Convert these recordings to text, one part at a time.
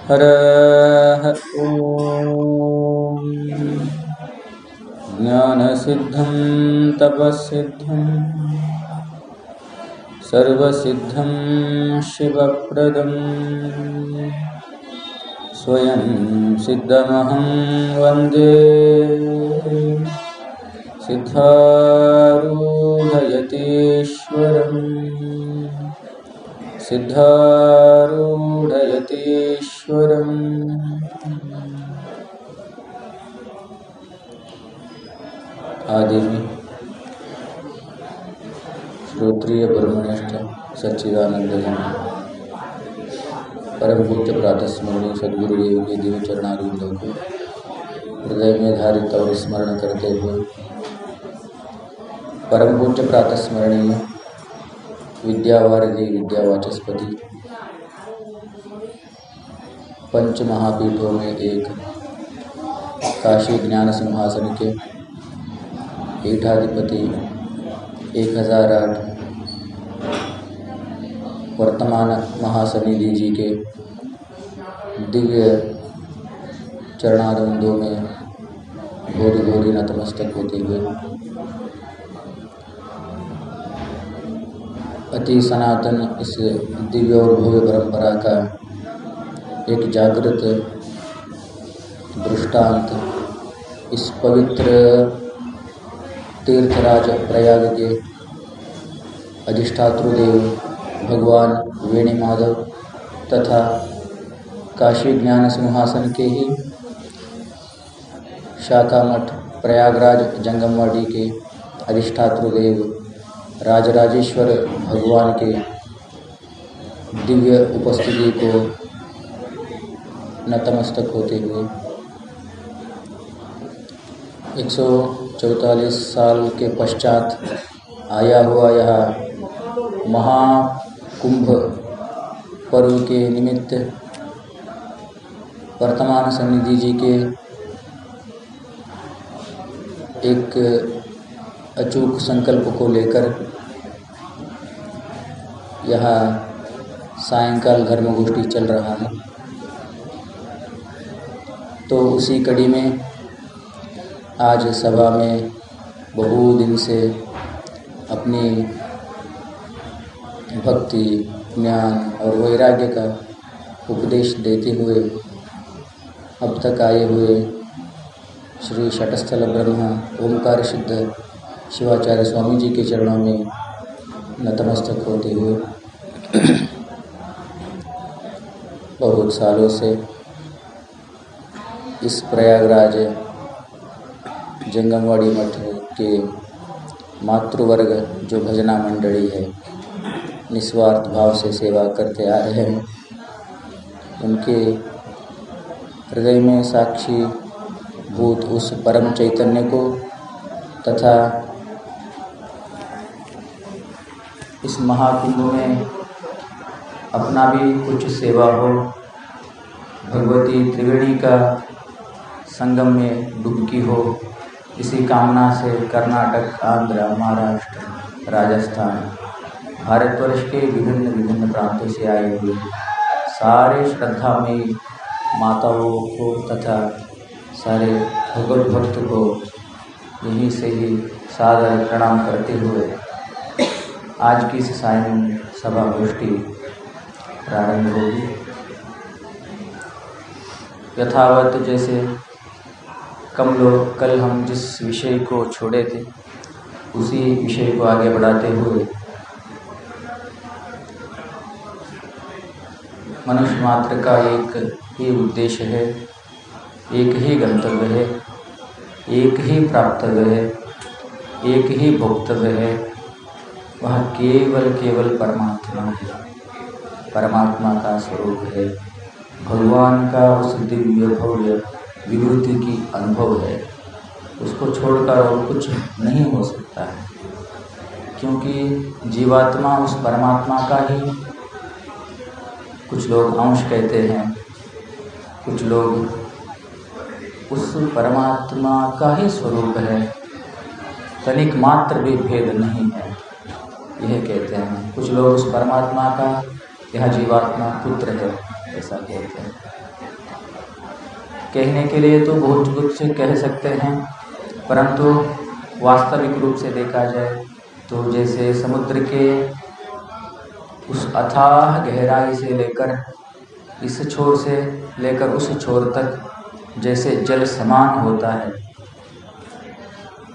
हरः ॐ। ज्ञानसिद्धं तपःसिद्धं सर्वसिद्धं शिवप्रदं स्वयं सिद्धमहं वन्दे सिद्धारूढयतीश्वरम् सिद्धारूढयतीश्वरम्। आदि में श्रोत्रिय ब्रह्मनिष्ठ सच्चिदानंद जन परम पूज्य प्रातः स्मरणीय सद्गुरुदेव के दिव्य चरणारविंदों को हृदय में धारित और स्मरण करते हुए परम पूज्य प्रातः स्मरणीय विद्यावारिधि विद्यावाचस्पति पंच महापीठों में एक काशी ज्ञान सिंहासन के पीठाधिपति 1008 वर्तमान महासनिधि जी के दिव्य चरणारविंदों में घोरी घोरी नतमस्तक होते हुए अति सनातन इस दिव्य और भव्य परंपरा का एक जागृत दृष्टांत इस पवित्र तीर्थराज प्रयाग के अधिष्ठातृदेव भगवान वेणुमाधव तथा काशी ज्ञान सिंहासन के ही शाखा मठ प्रयागराज जंगमवाड़ी के अधिष्ठातृदेव राजराजेश्वर भगवान के दिव्य उपस्थिति को नतमस्तक होते हुए 144 साल के पश्चात आया हुआ यह महाकुंभ पर्व के निमित्त वर्तमान सन्निधि जी के एक अचूक संकल्प को लेकर यहाँ सायंकाल धर्मगोष्ठी चल रहा है। तो उसी कड़ी में आज सभा में बहु दिन से अपनी भक्ति ज्ञान और वैराग्य का उपदेश देते हुए अब तक आए हुए श्री शटस्थल ब्रह्म ओमकार सिद्ध शिवाचार्य स्वामी जी के चरणों में नतमस्तक होते हुए बहुत सालों से इस प्रयागराज जंगमवाड़ी मठ के मातृवर्ग जो भजना मंडली है निस्वार्थ भाव से सेवा करते आ रहे हैं, उनके हृदय में साक्षी भूत उस परम चैतन्य को तथा इस महाकुंभ में अपना भी कुछ सेवा हो, भगवती त्रिवेणी का संगम में डुबकी हो, इसी कामना से कर्नाटक, आंध्र, महाराष्ट्र, राजस्थान, भारतवर्ष के विभिन्न प्रांतों से आए हुए सारे श्रद्धामयी माताओं को तथा सारे भगवत भक्त को यहीं से ही सादर प्रणाम करते हुए आज की इस सायं सभा गोष्ठी प्रारंभ होगी। यथावत जैसे कल हम जिस विषय को छोड़े थे उसी विषय को आगे बढ़ाते हुए मनुष्य मात्र का एक ही उद्देश्य है, एक ही गंतव्य है, एक ही प्राप्तव्य है, एक ही भोक्तव्य है, वह केवल परमात्मा है, परमात्मा का स्वरूप है, भगवान का उस दिव्य भव्य विभूति की अनुभव है। उसको छोड़कर और कुछ नहीं हो सकता है, क्योंकि जीवात्मा उस परमात्मा का ही कुछ लोग अंश कहते हैं, कुछ लोग उस परमात्मा का ही स्वरूप है, तनिक मात्र भी भेद नहीं है यह कहते हैं। कुछ लोग उस परमात्मा का यह जीवात्मा पुत्र है, ऐसा कहते हैं। कहने के लिए तो बहुत कुछ कह सकते हैं, परंतु वास्तविक रूप से देखा जाए तो जैसे समुद्र के उस अथाह गहराई से लेकर इस छोर से लेकर उस छोर तक जैसे जल समान होता है,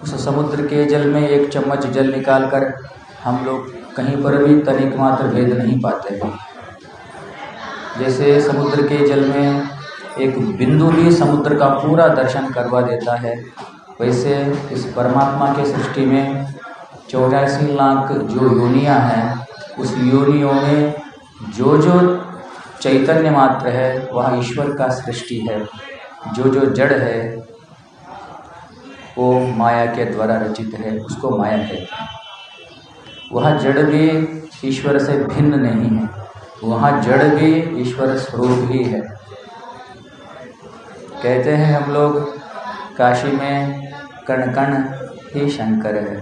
उस समुद्र के जल में एक चम्मच जल निकालकर हम लोग कहीं पर भी तनिक मात्र भेद नहीं पाते हैं। जैसे समुद्र के जल में एक बिंदु भी समुद्र का पूरा दर्शन करवा देता है, वैसे इस परमात्मा के सृष्टि में 84 लाख जो योनियाँ हैं, उस योनियों में जो जो चैतन्य मात्र है वह ईश्वर का सृष्टि है। जो जो जड़ है वो माया के द्वारा रचित है, उसको माया कहते हैं। वह जड़ भी ईश्वर से भिन्न नहीं है, वहाँ जड़ भी ईश्वर स्वरूप ही है। कहते हैं हम लोग काशी में कण कण ही शंकर है,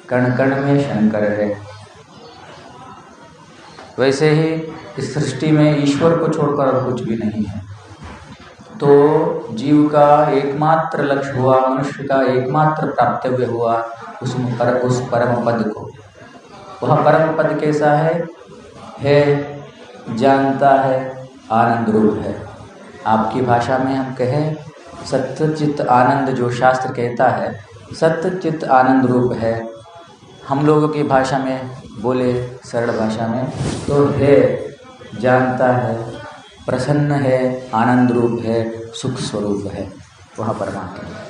कण कण में शंकर है। वैसे ही इस सृष्टि में ईश्वर को छोड़कर और कुछ भी नहीं है। तो जीव का एकमात्र लक्ष्य हुआ, मनुष्य का एकमात्र प्राप्तव्य हुआ उस परम पद को। वह परम पद कैसा है जानता है, आनंद रूप है। आपकी भाषा में हम कहें सत्य चित्त आनंद, जो शास्त्र कहता है सत्य चित्त आनंद रूप है। हम लोगों की भाषा में बोले सरल भाषा में तो है, जानता है, प्रसन्न है, आनंद रूप है, सुख स्वरूप है, वह परमात्मा है।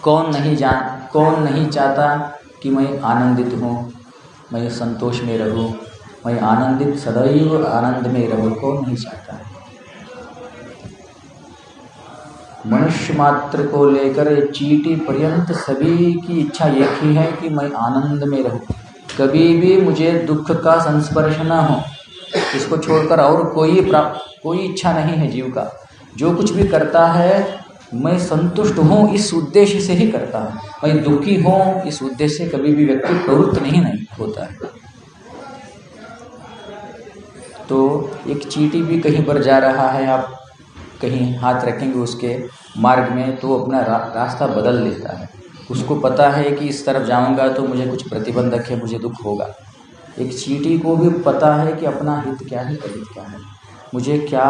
कौन नहीं चाहता कि मैं आनंदित हूँ, मैं संतोष में रहूँ, मैं आनंदित सदैव आनंद में रहूँ, कौन नहीं चाहता है। मनुष्य मात्र को लेकर चींटी पर्यंत सभी की इच्छा एक ही है कि मैं आनंद में रहूं, कभी भी मुझे दुख का संस्पर्श न हो। इसको छोड़कर और कोई इच्छा नहीं है जीव का। जो कुछ भी करता है मैं संतुष्ट हूँ इस उद्देश्य से ही करता है, मैं दुखी हूँ इस उद्देश्य से कभी भी व्यक्ति प्रवृत्त नहीं होता है। तो एक चींटी भी कहीं पर जा रहा है, आप कहीं हाथ रखेंगे उसके मार्ग में तो वो अपना रास्ता बदल लेता है। उसको पता है कि इस तरफ जाऊंगा तो मुझे कुछ प्रतिबंधक है, मुझे दुख होगा। एक चींटी को भी पता है कि अपना हित क्या है, अहित क्या है, मुझे क्या,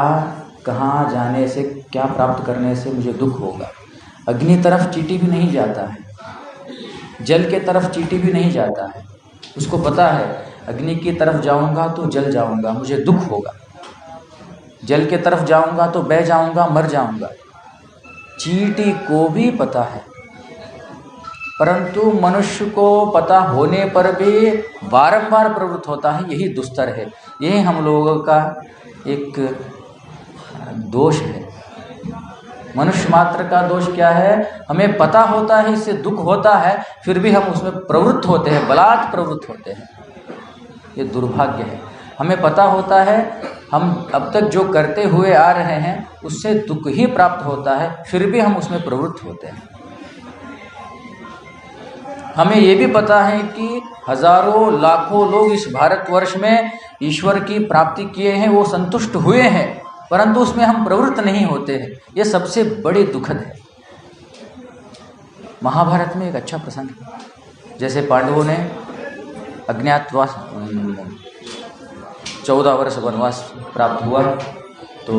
कहाँ जाने से, क्या प्राप्त करने से मुझे दुख होगा। अग्नि तरफ चींटी भी नहीं जाता है, जल के तरफ चींटी भी नहीं जाता है। उसको पता है अग्नि की तरफ जाऊंगा तो जल जाऊंगा, मुझे दुख होगा। जल के तरफ जाऊंगा तो बह जाऊंगा, मर जाऊंगा। चींटी को भी पता है, परंतु मनुष्य को पता होने पर भी बारंबार प्रवृत्त होता है। यही दुस्तर है, यही हम लोगों का एक दोष है। मनुष्य मात्र का दोष क्या है, हमें पता होता है इससे दुख होता है, फिर भी हम उसमें प्रवृत्त होते हैं, बलात् प्रवृत्त होते हैं। ये दुर्भाग्य है। हमें पता होता है हम अब तक जो करते हुए आ रहे हैं उससे दुख ही प्राप्त होता है, फिर भी हम उसमें प्रवृत्त होते हैं। हमें ये भी पता है कि हजारों लाखों लोग इस भारतवर्ष में ईश्वर की प्राप्ति किए हैं, वो संतुष्ट हुए हैं, परंतु उसमें हम प्रवृत्त नहीं होते हैं। ये सबसे बड़ी दुखद है। महाभारत में एक अच्छा प्रसंग है। जैसे पांडवों ने अज्ञातवास 14 वर्ष वनवास प्राप्त हुआ तो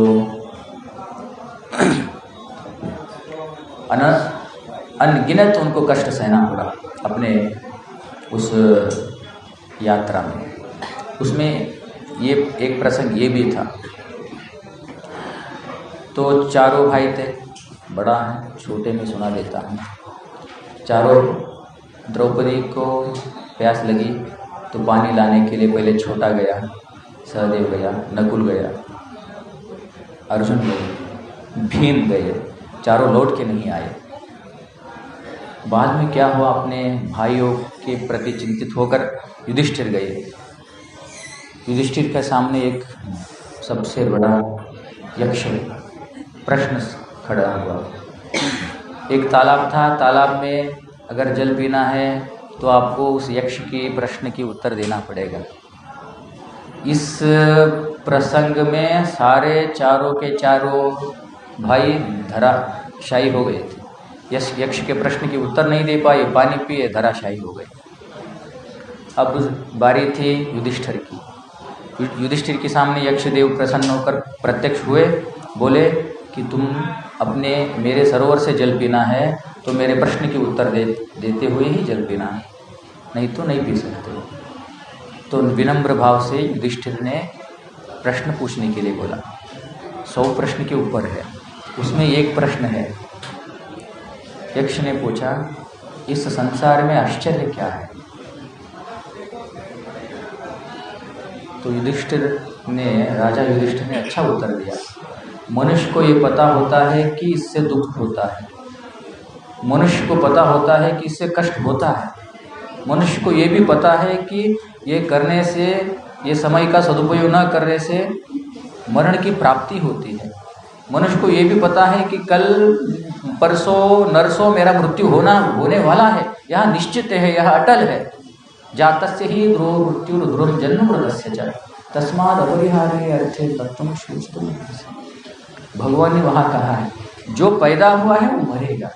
अनगिनत उनको कष्ट सहना पड़ा अपने उस यात्रा में। उसमें ये एक प्रसंग ये भी था। तो चारों भाई थे, बड़ा है छोटे में सुना देता हूँ। चारों, द्रौपदी को प्यास लगी तो पानी लाने के लिए पहले छोटा गया, सहदेव गया, नकुल गया, अर्जुन गए, भीम गए, चारों लौट के नहीं आए। बाद में क्या हुआ, अपने भाइयों के प्रति चिंतित होकर युधिष्ठिर गए। युधिष्ठिर के सामने एक सबसे बड़ा यक्ष प्रश्न खड़ा हुआ। एक तालाब था, तालाब में अगर जल पीना है तो आपको उस यक्ष के प्रश्न की उत्तर देना पड़ेगा। इस प्रसंग में सारे चारों के चारों भाई धराशायी हो गए थे। यक्ष के प्रश्न की उत्तर नहीं दे पाए, पानी पिए, धराशायी हो गए। अब बारी थी युधिष्ठिर की। युधिष्ठिर के सामने यक्षदेव प्रसन्न होकर प्रत्यक्ष हुए, बोले कि तुम अपने मेरे सरोवर से जल पीना है तो मेरे प्रश्न की उत्तर देते हुए ही जल पीना है, नहीं तो नहीं पी सकते। तो विनम्र भाव से युधिष्ठिर ने प्रश्न पूछने के लिए बोला। 100 प्रश्न के ऊपर है, उसमें एक प्रश्न है। यक्ष ने पूछा, इस संसार में आश्चर्य क्या है? तो राजा युधिष्ठिर ने अच्छा उत्तर दिया। मनुष्य को ये पता होता है कि इससे दुख होता है, मनुष्य को पता होता है कि इससे कष्ट होता है, मनुष्य को ये भी पता है कि ये करने से, ये समय का सदुपयोग न करने से मरण की प्राप्ति होती है। मनुष्य को ये भी पता है कि कल परसों नरसों मेरा मृत्यु होने वाला है, यह निश्चित है, यह अटल है। जातस्य ही ध्रुव मृत्यु ध्रुव जन्म मृतस्य च तस्माद् अपरिहार्य अर्थे तत्त्वं श्रूयते। भगवान ने वहाँ कहा है, जो पैदा हुआ है वो मरेगा,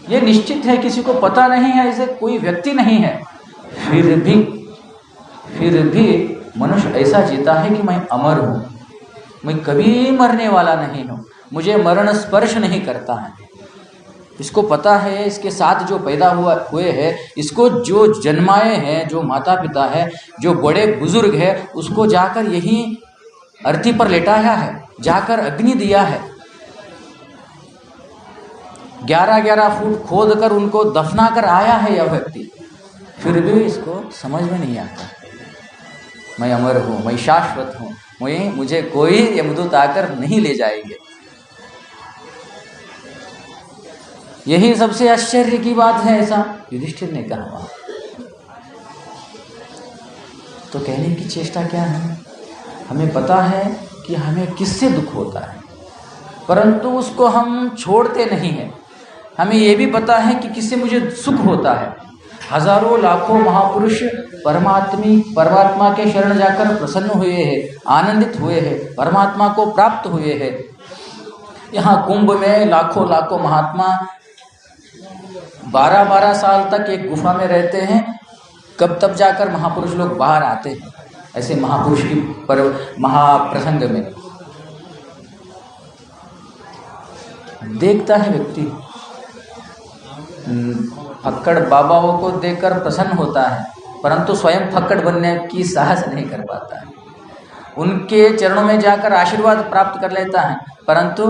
ये निश्चित है, किसी को पता नहीं है, ऐसे कोई व्यक्ति नहीं है। फिर भी मनुष्य ऐसा जीता है कि मैं अमर हूँ, मैं कभी मरने वाला नहीं हूँ, मुझे मरण स्पर्श नहीं करता है। इसको पता है, इसके साथ जो पैदा हुए हैं, इसको जो जन्माए हैं, जो माता पिता है, जो बड़े बुजुर्ग है, उसको जाकर यही अर्थी पर लेटाया है, जाकर अग्नि दिया है, 11-11 फुट खोद कर उनको दफना कर आया है यह व्यक्ति। फिर भी इसको समझ में नहीं आता, मैं अमर हूँ, मैं शाश्वत हूँ, मुझे कोई यमदूत आकर नहीं ले जाएंगे। यही सबसे आश्चर्य की बात है, ऐसा युधिष्ठिर ने कहा। तो कहने की चेष्टा क्या है, हमें पता है कि हमें किससे दुख होता है, परंतु उसको हम छोड़ते नहीं हैं। हमें ये भी पता है कि किससे मुझे सुख होता है। हजारों लाखों महापुरुष परमात्मा के शरण जाकर प्रसन्न हुए हैं, आनंदित हुए हैं, परमात्मा को प्राप्त हुए हैं। यहाँ कुंभ में लाखों लाखों महात्मा 12-12 साल तक एक गुफा में रहते हैं, कब तब जाकर महापुरुष लोग बाहर आते हैं। ऐसे महापुरुष की महाप्रसंग में देखता है व्यक्ति, फक्कड़ बाबाओं को देखकर प्रसन्न होता है, परंतु स्वयं फक्कड़ बनने की साहस नहीं कर पाता है। उनके चरणों में जाकर आशीर्वाद प्राप्त कर लेता है, परंतु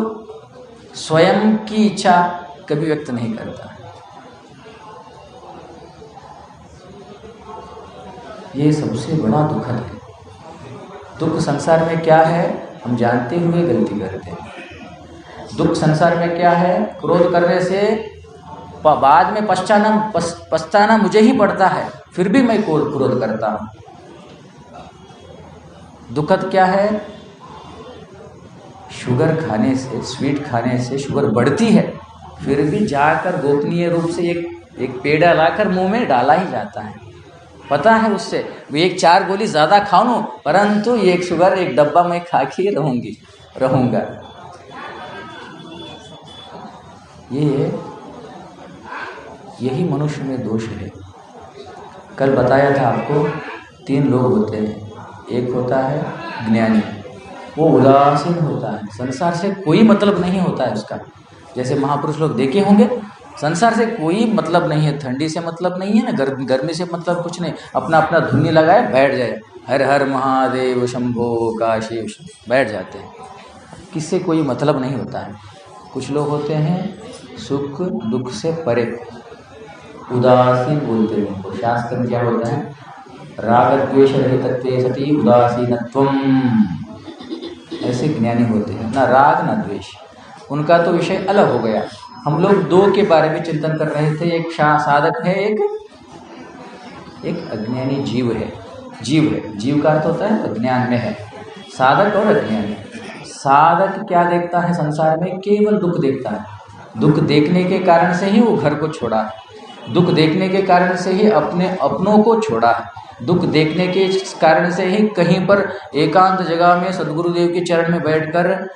स्वयं की इच्छा कभी व्यक्त नहीं करता। ये सबसे बड़ा दुखद है। दुख संसार में क्या है हम जानते हुए गलती करते हैं। दुख संसार में क्या है, क्रोध करने से बाद में पछताना मुझे ही पड़ता है, फिर भी मैं क्रोध करता हूँ। दुखद क्या है, शुगर खाने से, स्वीट खाने से शुगर बढ़ती है, फिर भी जाकर गोपनीय रूप से एक पेड़ा लाकर मुंह में डाला ही जाता है। पता है उससे वो 1-4 गोली ज़्यादा खाऊं, परंतु एक शुगर, एक डब्बा मैं खा के रहूँगा। यही मनुष्य में दोष है। कल बताया था आपको 3 लोग होते हैं। एक होता है ज्ञानी, वो उदासीन होता है, संसार से कोई मतलब नहीं होता है उसका। जैसे महापुरुष लोग देखे होंगे, संसार से कोई मतलब नहीं है, ठंडी से मतलब नहीं है ना, गर्मी से मतलब कुछ नहीं, अपना अपना धुनी लगाए बैठ जाए, हर हर महादेव शंभो काशी, बैठ जाते हैं, किससे कोई मतलब नहीं होता है। कुछ लोग होते हैं सुख दुख से परे, उदासीन बोलते हैं उनको। शास्त्र में क्या होता है, राग द्वेष रहितत्वे सति उदासीनत्वम। ऐसे ज्ञानी होते हैं, ना राग ना द्वेष, उनका तो विषय अलग हो गया। हम लोग 2 के बारे में चिंतन कर रहे थे, एक साधक है, एक अज्ञानी जीव है। जीव का अर्थ होता है अज्ञान में है, साधक और अज्ञानी। साधक क्या देखता है संसार में, केवल दुख देखता है। दुख देखने के कारण से ही वो घर को छोड़ा, दुख देखने के कारण से ही अपने अपनों को छोड़ा है। दुख देखने के कारण से ही कहीं पर एकांत जगह में सद्गुरुदेव के चरण में बैठकर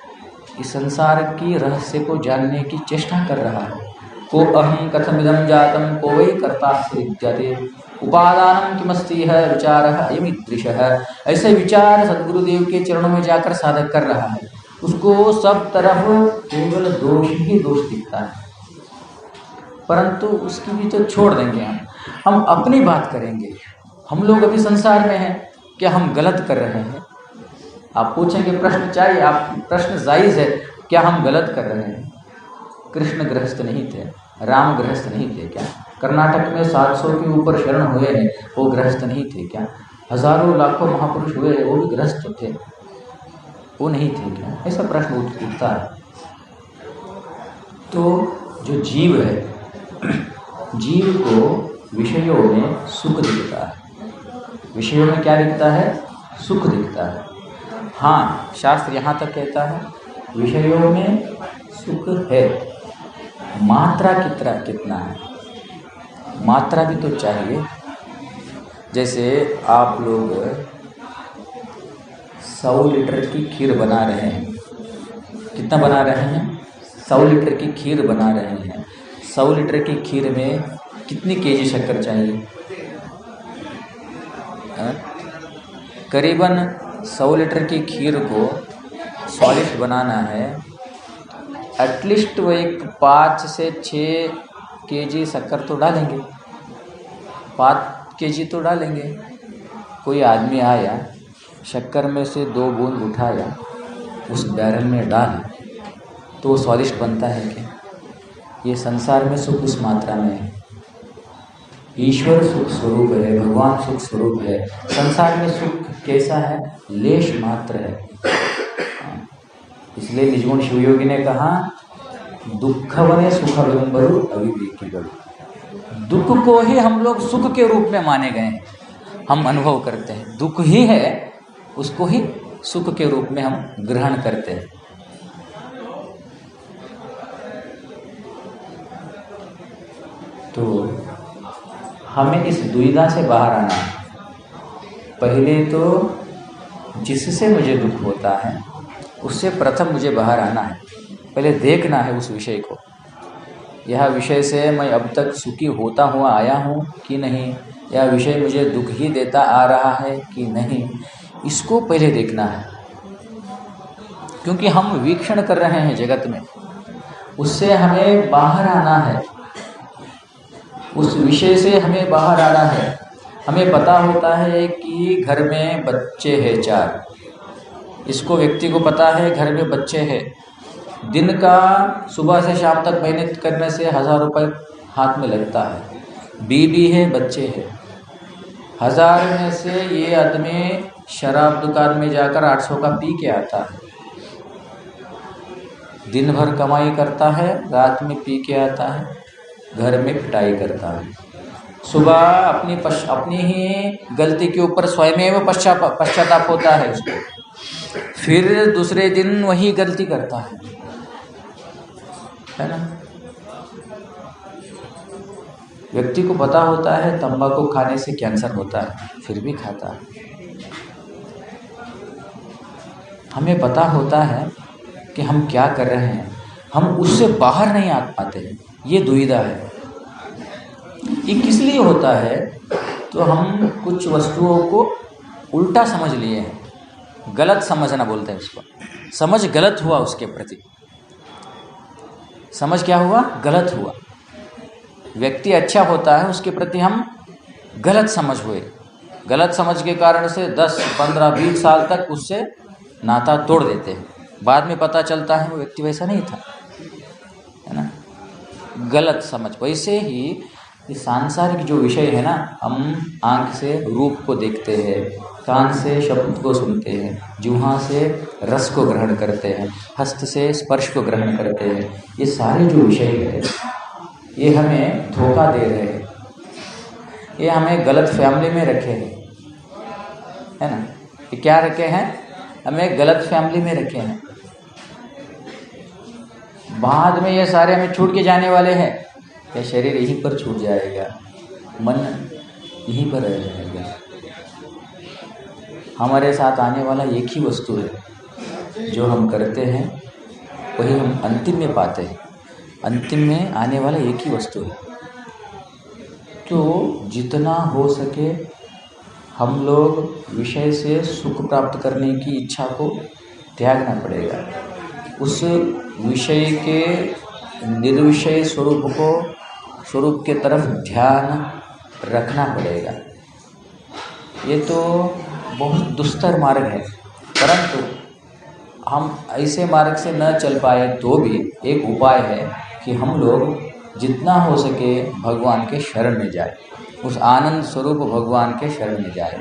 इस संसार की रहस्य को जानने की चेष्टा कर रहा है। को अहम कथमिदं जातम को वै कर्ता विद्यते उपादानम किमस्ति है विचारः अयमिदृशः। ऐसे विचार सद्गुरुदेव के चरणों में जाकर साधक कर रहा है। उसको सब तरफ केवल दोष ही दोष दिखता है, परंतु उसकी भी तो छोड़ देंगे हम अपनी बात करेंगे। हम लोग अभी संसार में हैं, क्या हम गलत कर रहे हैं? आप पूछेंगे प्रश्न चाहिए, आप प्रश्न जायज़ है, क्या हम गलत कर रहे हैं? कृष्ण गृहस्थ नहीं थे, राम गृहस्थ नहीं थे क्या? कर्नाटक में 700 के ऊपर शरण हुए हैं, वो गृहस्थ नहीं थे क्या? हजारों लाखों महापुरुष हुए हैं, वो भी गृहस्थ थे, वो नहीं थे क्या? ऐसा प्रश्न उठता है। तो जो जीव है, जीव को विषयों में सुख दिखता है। विषयों में क्या दिखता है? सुख दिखता है। हाँ, शास्त्र यहाँ तक कहता है विषयों में सुख है, मात्रा कितना है? मात्रा भी तो चाहिए। जैसे आप लोग 100 लीटर की खीर बना रहे हैं, कितना बना रहे हैं? 100 लीटर की खीर बना रहे हैं। 100 लीटर की खीर में कितनी केजी शक्कर चाहिए? करीबन 100 लीटर की खीर को स्वादिष्ट बनाना है, एटलीस्ट वो एक 5 से 6 केजी शक्कर तो डालेंगे, 5 केजी तो डालेंगे। कोई आदमी आया, शक्कर में से 2 बूंद उठाया, उस बैरल में डाला, तो वो स्वादिष्ट बनता है क्या? ये संसार में सुख उस मात्रा में है। ईश्वर सुख स्वरूप है, भगवान सुख स्वरूप है। संसार में सुख कैसा है? लेश मात्र है। इसलिए निजगुण शिवयोगी ने कहा दुखवने सुख विडंबरु अविवेकी बड़ु। दुख को ही हम लोग सुख के रूप में माने गए हैं, हम अनुभव करते हैं। दुख ही है, उसको ही सुख के रूप में हम ग्रहण करते हैं। तो हमें इस दुविधा से बाहर आना है। पहले तो जिससे मुझे दुख होता है उससे प्रथम मुझे बाहर आना है। पहले देखना है उस विषय को, यह विषय से मैं अब तक सुखी होता हुआ आया हूँ कि नहीं, यह विषय मुझे दुख ही देता आ रहा है कि नहीं, इसको पहले देखना है। क्योंकि हम वीक्षण कर रहे हैं जगत में, उससे हमें बाहर आना है, उस विषय से हमें बाहर आना है। हमें पता होता है कि घर में बच्चे हैं 4, इसको व्यक्ति को पता है घर में बच्चे हैं। दिन का सुबह से शाम तक मेहनत करने से 1000 रुपये हाथ में लगता है, बीवी है, बच्चे हैं। 1000 में से ये आदमी शराब दुकान में जाकर 800 का पी के आता है, दिन भर कमाई करता है, रात में पी के आता है, घर में पिटाई करता है। सुबह अपनी ही गलती के ऊपर स्वयं पश्चाताप होता है उसको, फिर दूसरे दिन वही गलती करता है ना। व्यक्ति को पता होता है तंबाकू खाने से कैंसर होता है, फिर भी खाता है। हमें पता होता है कि हम क्या कर रहे हैं, हम उससे बाहर नहीं आ पाते हैं। ये दुविधा है। ये किस लिए होता है? तो हम कुछ वस्तुओं को उल्टा समझ लिए हैं, गलत समझना बोलते हैं उसको। समझ गलत हुआ उसके प्रति, समझ क्या हुआ? गलत हुआ। व्यक्ति अच्छा होता है, उसके प्रति हम गलत समझ हुए। गलत समझ के कारण से 10, 15, 20 साल तक उससे नाता तोड़ देते हैं। बाद में पता चलता है वो व्यक्ति वैसा नहीं था, है ना। गलत समझ। वैसे ही ये सांसारिक जो विषय है ना, हम आँख से रूप को देखते हैं, कान से शब्द को सुनते हैं, जिह्वा से रस को ग्रहण करते हैं, हस्त से स्पर्श को ग्रहण करते हैं। ये सारे जो विषय है ये हमें धोखा दे रहे हैं, ये हमें गलत फैमिली में रखे हैं, है ना। ये क्या रखे हैं? हमें गलत फैमिली में रखे हैं। बाद में ये सारे हमें छूट के जाने वाले हैं। या शरीर यहीं पर छूट जाएगा, मन यहीं पर रह जाएगा। हमारे साथ आने वाला एक ही वस्तु है, जो हम करते हैं वही हम अंतिम में पाते हैं। अंतिम में आने वाला एक ही वस्तु है। तो जितना हो सके हम लोग विषय से सुख प्राप्त करने की इच्छा को त्यागना पड़ेगा। उस विषय के निर्विषय स्वरूप के तरफ ध्यान रखना पड़ेगा। ये तो बहुत दुस्तर मार्ग है, परंतु हम ऐसे मार्ग से न चल पाए तो भी एक उपाय है कि हम लोग जितना हो सके भगवान के शरण में जाए, उस आनंद स्वरूप भगवान के शरण में जाए।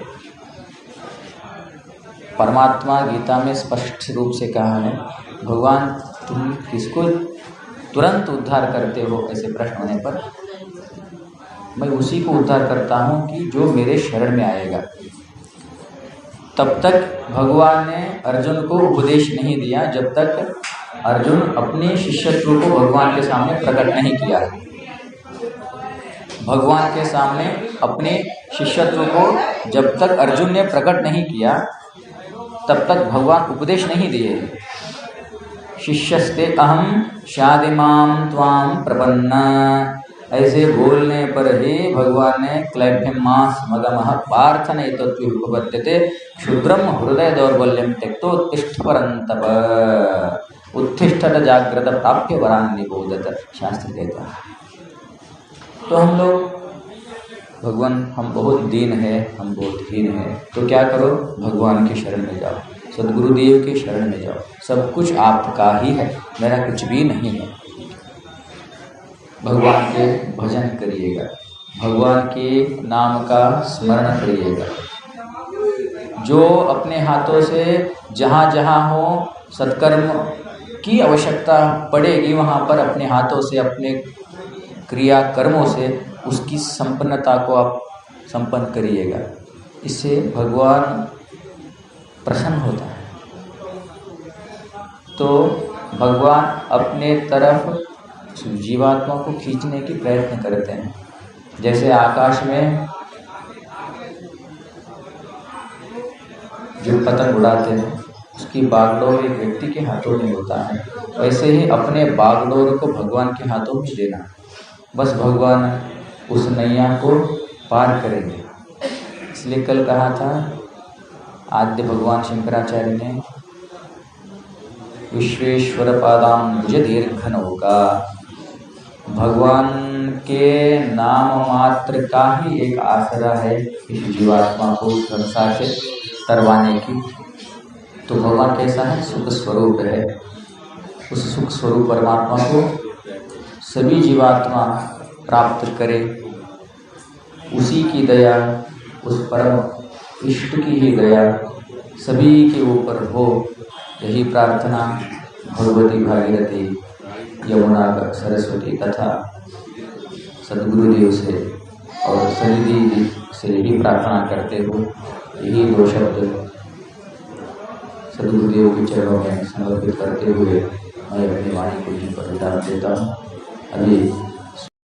परमात्मा गीता में स्पष्ट रूप से कहा है, भगवान तुम किसको तुरंत उद्धार करते हो? ऐसे प्रश्न होने पर मैं उसी को उद्धार करता हूँ कि जो मेरे शरण में आएगा। तब तक भगवान ने अर्जुन को उपदेश नहीं दिया जब तक अर्जुन अपने शिष्यत्व को भगवान के सामने प्रकट नहीं किया। भगवान के सामने अपने शिष्यत्व को जब तक अर्जुन ने प्रकट नहीं किया तब तक भगवान उपदेश नहीं दिए। शिष्यस्ते अहम शादिमाम त्वाम प्रपन्ना, ऐसे बोलने पर ही भगवान ने क्लैभ्यमास मगमः पार्थ नैतत्विपपद्यते क्षुद्रम हृदय दौर्बल्यम त्यक्तोत्तिष्ठ परन्तप उत्तिष्ठत जाग्रत प्राप्य वरान निबोधत, शास्त्र कहता है। तो हम लोग भगवान हम बहुत दीन है, हम बहुत हीन है, तो क्या करो? भगवान के शरण में जाओ, सद्गुरुदेव के शरण में जाओ। सब कुछ आपका ही है, मेरा कुछ भी नहीं है। भगवान के भजन करिएगा, भगवान के नाम का स्मरण करिएगा। जो अपने हाथों से जहाँ जहाँ हो सत्कर्म की आवश्यकता पड़ेगी, वहाँ पर अपने हाथों से अपने क्रिया कर्मों से उसकी संपन्नता को आप संपन्न करिएगा। इससे भगवान प्रसन्न होता है। तो भगवान अपने तरफ जीवात्मा को खींचने की प्रयत्न करते हैं। जैसे आकाश में जो पतंग उड़ाते हैं उसकी बागडोर एक व्यक्ति के हाथों में होता है, वैसे ही अपने बागडोर को भगवान के हाथों में देना। बस भगवान उस नैया को पार करेंगे। इसलिए कल कहा था आद्य भगवान शंकराचार्य ने, विश्वेश्वर पादाम्बुज दीर्घनौका, भगवान के नाम मात्र का ही एक आसरा है इस जीवात्मा को संसार से तरवाने की। तो भगवान कैसा है? सुख स्वरूप है। उस सुख स्वरूप परमात्मा को सभी जीवात्मा प्राप्त करे, उसी की दया, उस परम इष्ट की ही दया सभी के ऊपर हो, यही प्रार्थना भगवती भागीरथी, यमुना सरस्वती तथा सद्गुरुदेव से और सनिधि से यही प्रार्थना करते हो। यही दो शब्द सद्गुरुदेव के चरणों में समर्पित करते हुए मैं अपनी वाणी को यहीं पर विराम देता हूँ। अभी